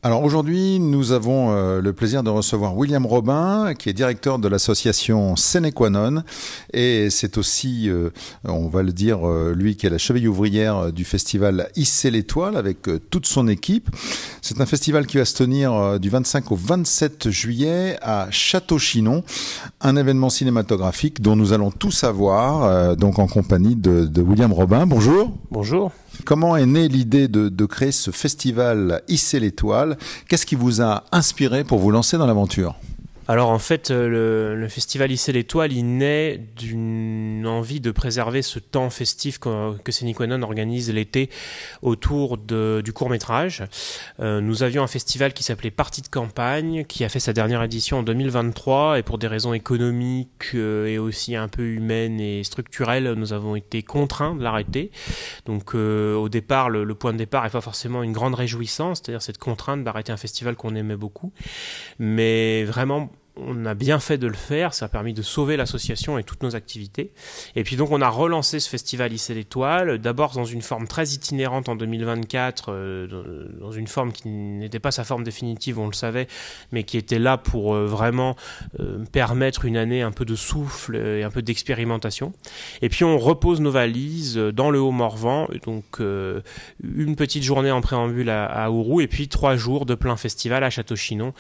Alors aujourd'hui, nous avons le plaisir de recevoir William Robin, qui est directeur de l'association Sine Qua Non, et c'est aussi, on va le dire, lui qui est la cheville ouvrière du festival Hisser l'étoile avec toute son équipe. C'est un festival qui va se tenir du 25 au 27 juillet à Château-Chinon, un événement cinématographique dont nous allons tout savoir, donc en compagnie de William Robin. Bonjour. Bonjour. Comment est née l'idée de créer ce festival Hisser l'étoile? Qu'est-ce qui vous a inspiré pour vous lancer dans l'aventure? Alors en fait, le festival Hisser l'étoile, il naît d'une envie de préserver ce temps festif que Sine Qua Non organise l'été autour du court-métrage. Nous avions un festival qui s'appelait Partie de campagne, qui a fait sa dernière édition en 2023, et pour des raisons économiques et aussi un peu humaines et structurelles, nous avons été contraints de l'arrêter. Donc au départ, le point de départ n'est pas forcément une grande réjouissance, c'est-à-dire cette contrainte d'arrêter un festival qu'on aimait beaucoup, mais vraiment on a bien fait de le faire, ça a permis de sauver l'association et toutes nos activités. Et puis donc on a relancé ce festival Hisser l'étoile, d'abord dans une forme très itinérante en 2024, dans une forme qui n'était pas sa forme définitive, on le savait, mais qui était là pour vraiment permettre une année un peu de souffle et un peu d'expérimentation. Et puis on repose nos valises dans le Haut-Morvan, donc une petite journée en préambule à Ouroux, et puis 3 jours de plein festival à Château-Chinon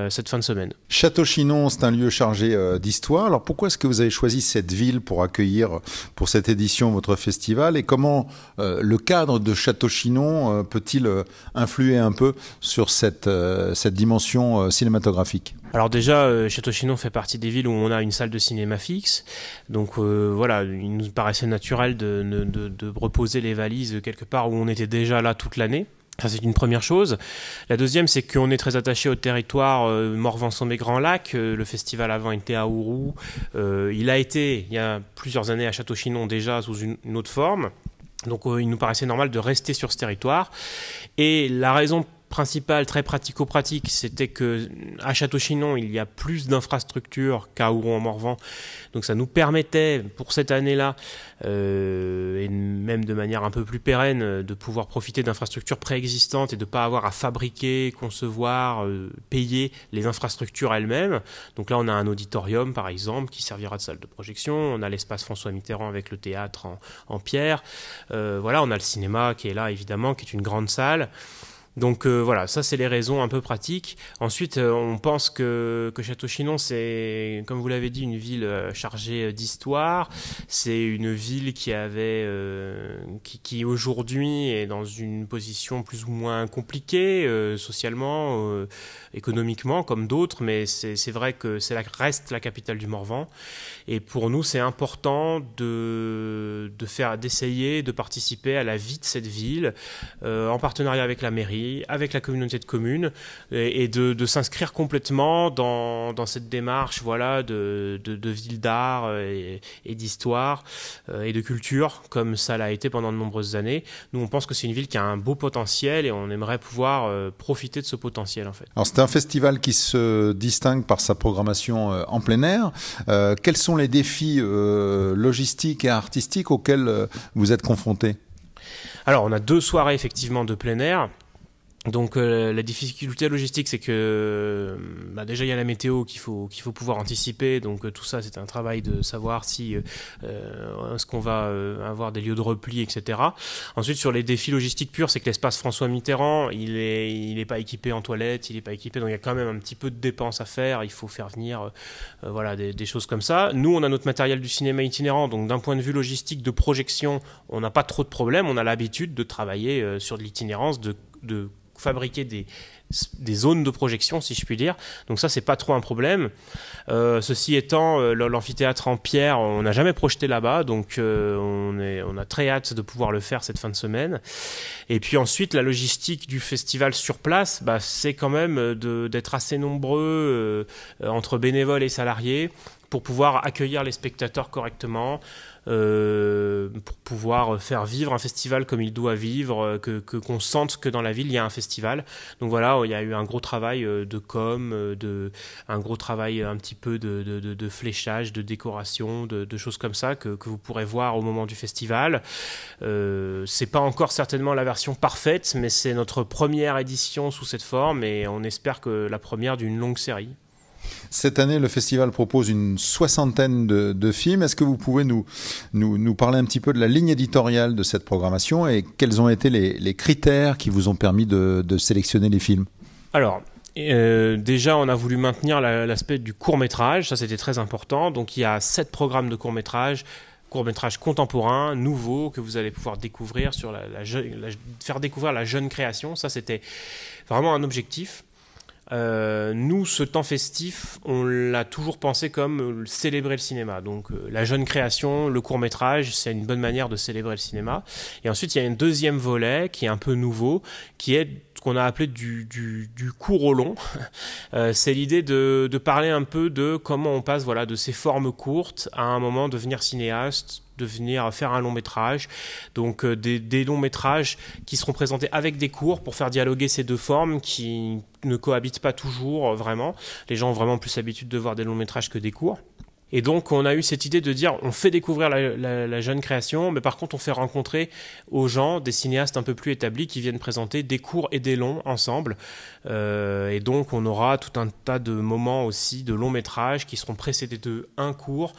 cette fin de semaine. Château-Chinon, c'est un lieu chargé d'histoire. Alors pourquoi est-ce que vous avez choisi cette ville pour accueillir pour cette édition votre festival, et comment le cadre de Château-Chinon peut-il influer un peu sur cette dimension cinématographique? Alors déjà, Château-Chinon fait partie des villes où on a une salle de cinéma fixe, donc voilà, il nous paraissait naturel de reposer les valises quelque part où on était déjà là toute l'année. Ça, c'est une première chose. La deuxième, c'est qu'on est très attaché au territoire Morvan-Sommet-Grand Lac. Le festival avant était à Ouroux. Il a été, il y a plusieurs années, à Château-Chinon déjà sous une autre forme. Donc il nous paraissait normal de rester sur ce territoire. Et la raison principale, très pratico-pratique, c'était que à Château-Chinon, il y a plus d'infrastructures qu'à Ouroux-en-Morvan. Donc ça nous permettait, pour cette année-là, et même de manière un peu plus pérenne, de pouvoir profiter d'infrastructures préexistantes et de ne pas avoir à fabriquer, concevoir, payer les infrastructures elles-mêmes. Donc là, on a un auditorium, par exemple, qui servira de salle de projection. On a l'espace François Mitterrand avec le théâtre en pierre. Voilà, on a le cinéma qui est là, évidemment, qui est une grande salle. Donc voilà, ça c'est les raisons un peu pratiques. Ensuite, on pense que Château-Chinon, c'est, comme vous l'avez dit, une ville chargée d'histoire. C'est une ville qui aujourd'hui est dans une position plus ou moins compliquée, socialement, économiquement, comme d'autres, mais c'est vrai que reste la capitale du Morvan. Et pour nous, c'est important d'essayer de participer à la vie de cette ville, en partenariat avec la mairie, avec la communauté de communes, et de s'inscrire complètement dans cette démarche, voilà, de ville d'art et d'histoire et de culture, comme ça l'a été pendant de nombreuses années. Nous, on pense que c'est une ville qui a un beau potentiel, et on aimerait pouvoir profiter de ce potentiel, en fait. Alors c'est un festival qui se distingue par sa programmation en plein air. Quels sont les défis logistiques et artistiques auxquels vous êtes confrontés? Alors, on a 2 soirées effectivement de plein air. Donc la difficulté logistique, c'est que déjà il y a la météo qu'il faut pouvoir anticiper. Donc tout ça, c'est un travail de savoir si est-ce qu'on va avoir des lieux de repli, etc. Ensuite, sur les défis logistiques purs, c'est que l'espace François Mitterrand, il est pas équipé en toilettes, il est pas équipé, donc il y a quand même un petit peu de dépenses à faire. Il faut faire venir voilà, des choses comme ça. Nous, on a notre matériel du cinéma itinérant, donc d'un point de vue logistique de projection, on n'a pas trop de problèmes. On a l'habitude de travailler sur de l'itinérance, de fabriquer des zones de projection, si je puis dire. Donc ça, c'est pas trop un problème. Ceci étant, l'amphithéâtre en pierre, on n'a jamais projeté là-bas, donc on a très hâte de pouvoir le faire cette fin de semaine. Et puis ensuite, la logistique du festival sur place, c'est quand même d'être assez nombreux entre bénévoles et salariés pour pouvoir accueillir les spectateurs correctement, pour pouvoir faire vivre un festival comme il doit vivre, qu'on sente que dans la ville il y a un festival. Donc voilà, il y a eu un gros travail de com, un gros travail un petit peu de fléchage, de décoration, de choses comme ça que vous pourrez voir au moment du festival. C'est pas encore certainement la version parfaite, mais c'est notre première édition sous cette forme et on espère que la première d'une longue série. Cette année, le festival propose une 60aine de films. Est-ce que vous pouvez nous parler un petit peu de la ligne éditoriale de cette programmation et quels ont été les critères qui vous ont permis de sélectionner les films ? Alors, déjà, on a voulu maintenir l'aspect du court-métrage. Ça, c'était très important. Donc, il y a 7 programmes de court-métrage contemporain, nouveau, que vous allez pouvoir découvrir sur faire découvrir la jeune création. Ça, c'était vraiment un objectif. Nous, ce temps festif, on l'a toujours pensé comme célébrer le cinéma. Donc, la jeune création, le court-métrage, c'est une bonne manière de célébrer le cinéma. Et ensuite, il y a un deuxième volet qui est un peu nouveau, qui est ce qu'on a appelé du court au long. C'est l'idée de parler un peu de comment on passe de ces formes courtes à un moment devenir cinéaste, de venir faire un long métrage. Donc des longs métrages qui seront présentés avec des courts pour faire dialoguer ces deux formes qui ne cohabitent pas toujours vraiment. Les gens ont vraiment plus l'habitude de voir des longs métrages que des courts. Et donc, on a eu cette idée de dire, on fait découvrir la jeune création, mais par contre, on fait rencontrer aux gens des cinéastes un peu plus établis qui viennent présenter des courts et des longs ensemble. Et donc, on aura tout un tas de moments aussi de longs métrages qui seront précédés de un court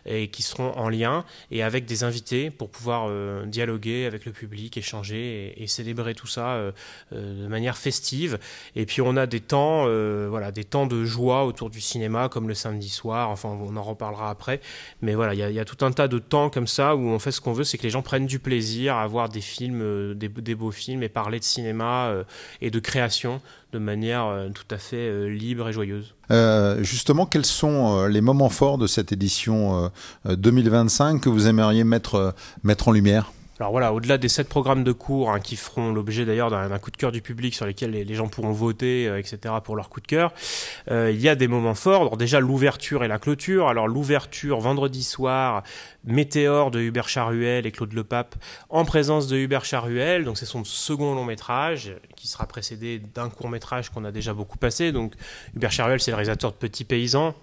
et qui seront en lien et avec des invités pour pouvoir dialoguer avec le public, échanger et célébrer tout ça de manière festive. Et puis, on a des temps de joie autour du cinéma, comme le samedi soir. Enfin, on en reparlera après, mais voilà, il y a tout un tas de temps comme ça où on fait ce qu'on veut, c'est que les gens prennent du plaisir à voir des films, des beaux films et parler de cinéma et de création de manière tout à fait libre et joyeuse. Justement, quels sont les moments forts de cette édition 2025 que vous aimeriez mettre en lumière ? Alors voilà, au-delà des 7 programmes de cours qui feront l'objet d'ailleurs d'un coup de cœur du public sur lesquels les gens pourront voter, etc. pour leur coup de cœur, il y a des moments forts. Alors déjà l'ouverture et la clôture. Alors l'ouverture vendredi soir, Météore de Hubert Charuel et Claude Lepape en présence de Hubert Charuel. Donc c'est son second long métrage qui sera précédé d'un court métrage qu'on a déjà beaucoup passé. Donc Hubert Charuel, c'est le réalisateur de Petit Paysan.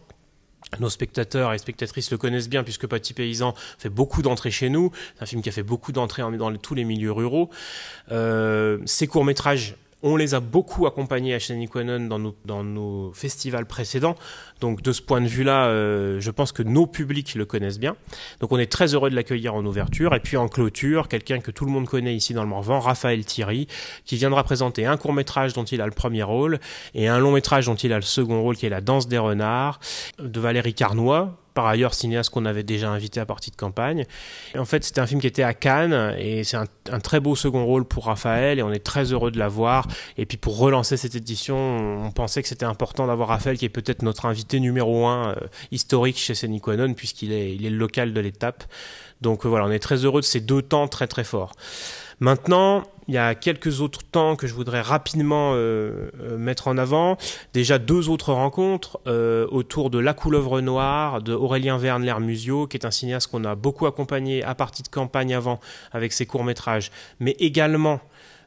Nos spectateurs et spectatrices le connaissent bien puisque Petit Paysan fait beaucoup d'entrées chez nous. C'est un film qui a fait beaucoup d'entrées dans tous les milieux ruraux. Ces courts-métrages, on les a beaucoup accompagnés à Senequanon dans nos festivals précédents. Donc de ce point de vue-là, je pense que nos publics le connaissent bien. Donc on est très heureux de l'accueillir en ouverture. Et puis en clôture, quelqu'un que tout le monde connaît ici dans le Morvan, Raphaël Thierry, qui viendra présenter un court-métrage dont il a le premier rôle et un long-métrage dont il a le second rôle, qui est La Danse des renards, de Valérie Carnoy, par ailleurs cinéaste qu'on avait déjà invité à partie de campagne. Et en fait, c'était un film qui était à Cannes et c'est un très beau second rôle pour Raphaël et on est très heureux de l'avoir. Et puis pour relancer cette édition, on pensait que c'était important d'avoir Raphaël qui est peut-être notre invité numéro 1 historique chez Senequanon puisqu'il est le local de l'étape. Donc voilà, on est très heureux de ces 2 temps très très forts. Maintenant, il y a quelques autres temps que je voudrais rapidement mettre en avant. Déjà 2 autres rencontres autour de La Couleuvre Noire de Aurélien Verne-Lermusio, qui est un cinéaste qu'on a beaucoup accompagné à partie de campagne avant avec ses courts-métrages, mais également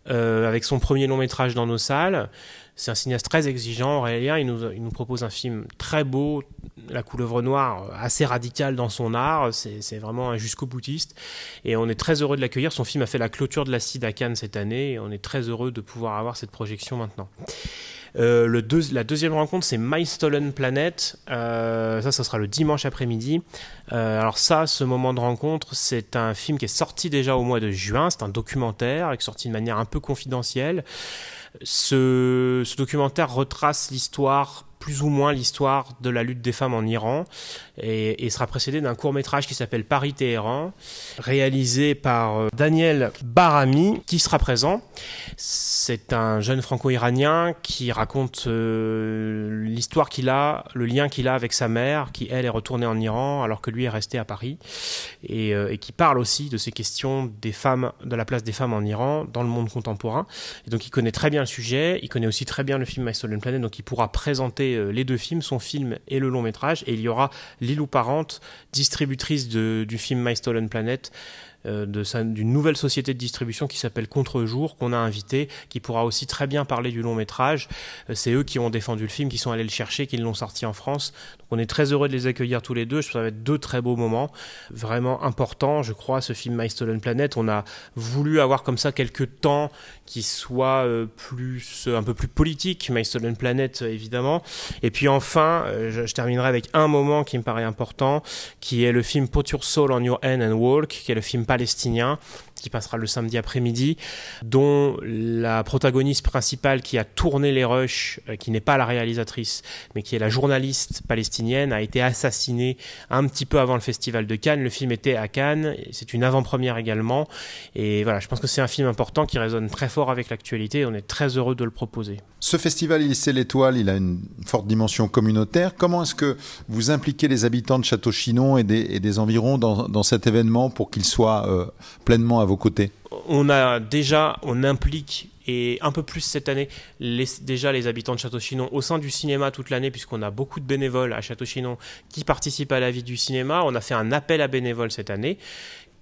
avec son premier long-métrage dans nos salles. C'est un cinéaste très exigeant, Aurélien. Il nous propose un film très beau, La Couleuvre Noire, assez radical dans son art. C'est vraiment un jusqu'au-boutiste. Et on est très heureux de l'accueillir. Son film a fait la clôture de la CID à Cannes cette année. Et on est très heureux de pouvoir avoir cette projection maintenant. La deuxième rencontre, c'est My Stolen Planet. Ça sera le dimanche après-midi. Alors ça, ce moment de rencontre, c'est un film qui est sorti déjà au mois de juin. C'est un documentaire qui est sorti de manière un peu confidentielle. Ce documentaire retrace plus ou moins l'histoire de la lutte des femmes en Iran et sera précédé d'un court-métrage qui s'appelle Paris-Téhéran, réalisé par Daniel Barami, qui sera présent. C'est un jeune franco-iranien qui raconte l'histoire qu'il a, le lien qu'il a avec sa mère, qui elle est retournée en Iran alors que lui est resté à Paris, et qui parle aussi de ces questions des femmes, de la place des femmes en Iran dans le monde contemporain. Et donc il connaît très bien le sujet, il connaît aussi très bien le film My Stolen Planet, donc il pourra présenter regarder les deux films, son film et le long métrage. Et il y aura Lilou Parente, distributrice du film My Stolen Planet, d'une nouvelle société de distribution qui s'appelle Contre-jour, qu'on a invité, qui pourra aussi très bien parler du long métrage. C'est eux qui ont défendu le film, qui sont allés le chercher, qui l'ont sorti en France. Donc on est très heureux de les accueillir tous les deux. Je pense que ça va être deux très beaux moments, vraiment importants, je crois, ce film My Stolen Planet. On a voulu avoir comme ça quelques temps qui soient un peu plus politiques, My Stolen Planet évidemment. Et puis enfin, je terminerai avec un moment qui me paraît important, qui est le film Put Your Soul on Your Hand and Walk, qui est le film palestinien, qui passera le samedi après-midi, dont la protagoniste principale qui a tourné les rushs, qui n'est pas la réalisatrice, mais qui est la journaliste palestinienne, a été assassinée un petit peu avant le festival de Cannes. Le film était à Cannes, c'est une avant-première également. Et voilà, je pense que c'est un film important qui résonne très fort avec l'actualité et on est très heureux de le proposer. Ce festival Hisser l'étoile, il a une forte dimension communautaire. Comment est-ce que vous impliquez les habitants de Château-Chinon et des environs dans cet événement pour qu'il soit pleinement à vos côtés? On implique, et un peu plus cette année, déjà les habitants de Château-Chinon au sein du cinéma toute l'année, puisqu'on a beaucoup de bénévoles à Château-Chinon qui participent à la vie du cinéma. On a fait un appel à bénévoles cette année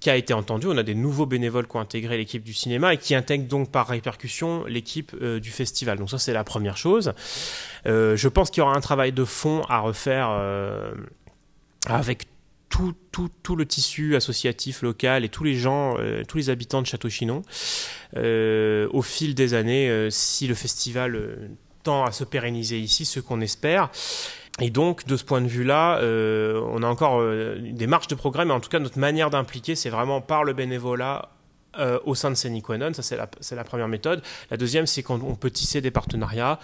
qui a été entendu. On a des nouveaux bénévoles qui ont intégré l'équipe du cinéma et qui intègrent donc par répercussion l'équipe du festival. Donc ça, c'est la première chose. Je pense qu'il y aura un travail de fond à refaire avec tout le tissu associatif local et tous les gens, tous les habitants de Château-Chinon au fil des années, si le festival tend à se pérenniser ici, ce qu'on espère. Et donc, de ce point de vue-là, on a encore des marges de progrès, mais en tout cas, notre manière d'impliquer, c'est vraiment par le bénévolat au sein de Sénéquanon. Ça, c'est la première méthode. La deuxième, c'est quand on peut tisser des partenariats.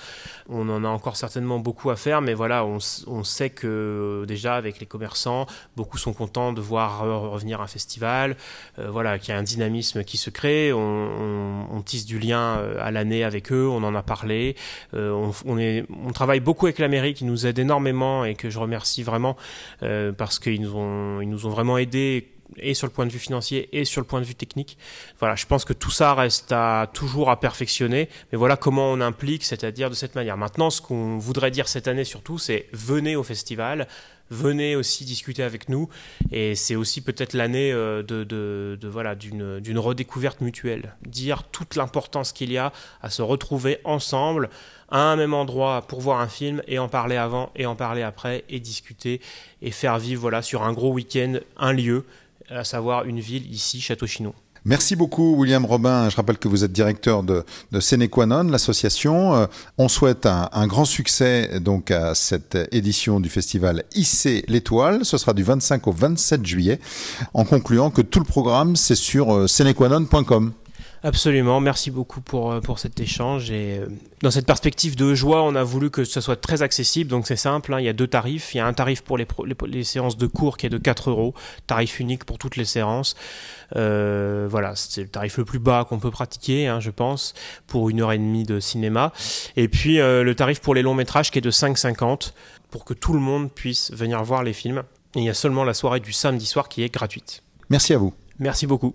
On en a encore certainement beaucoup à faire, mais voilà, on sait que déjà, avec les commerçants, beaucoup sont contents de voir revenir un festival, voilà, qu'il y a un dynamisme qui se crée. On tisse du lien à l'année avec eux, on en a parlé. On travaille beaucoup avec la mairie qui nous aide énormément et que je remercie vraiment parce qu'ils nous ont vraiment aidés, et sur le point de vue financier et sur le point de vue technique. Voilà, je pense que tout ça reste toujours à perfectionner, mais voilà comment on implique, c'est-à-dire de cette manière. Maintenant, ce qu'on voudrait dire cette année surtout, c'est venez au festival, venez aussi discuter avec nous, et c'est aussi peut-être l'année d'une redécouverte mutuelle. Dire toute l'importance qu'il y a à se retrouver ensemble à un même endroit pour voir un film et en parler avant et en parler après et discuter et faire vivre, voilà, sur un gros week-end, un lieu, à savoir une ville ici, Château-Chinon. Merci beaucoup William Robin. Je rappelle que vous êtes directeur de Sénéquanon, l'association. On souhaite un grand succès donc à cette édition du festival Hisser l'étoile. Ce sera du 25 au 27 juillet. En concluant que tout le programme, c'est sur sénéquanon.com. Absolument, merci beaucoup pour cet échange. Et dans cette perspective de joie, on a voulu que ce soit très accessible. Donc c'est simple, hein, il y a deux tarifs. Il y a un tarif pour les séances de cours qui est de 4 €, tarif unique pour toutes les séances. Voilà, c'est le tarif le plus bas qu'on peut pratiquer, hein, je pense, pour 1h30 de cinéma. Et puis le tarif pour les longs métrages qui est de 5,50 pour que tout le monde puisse venir voir les films. Et il y a seulement la soirée du samedi soir qui est gratuite. Merci à vous. Merci beaucoup.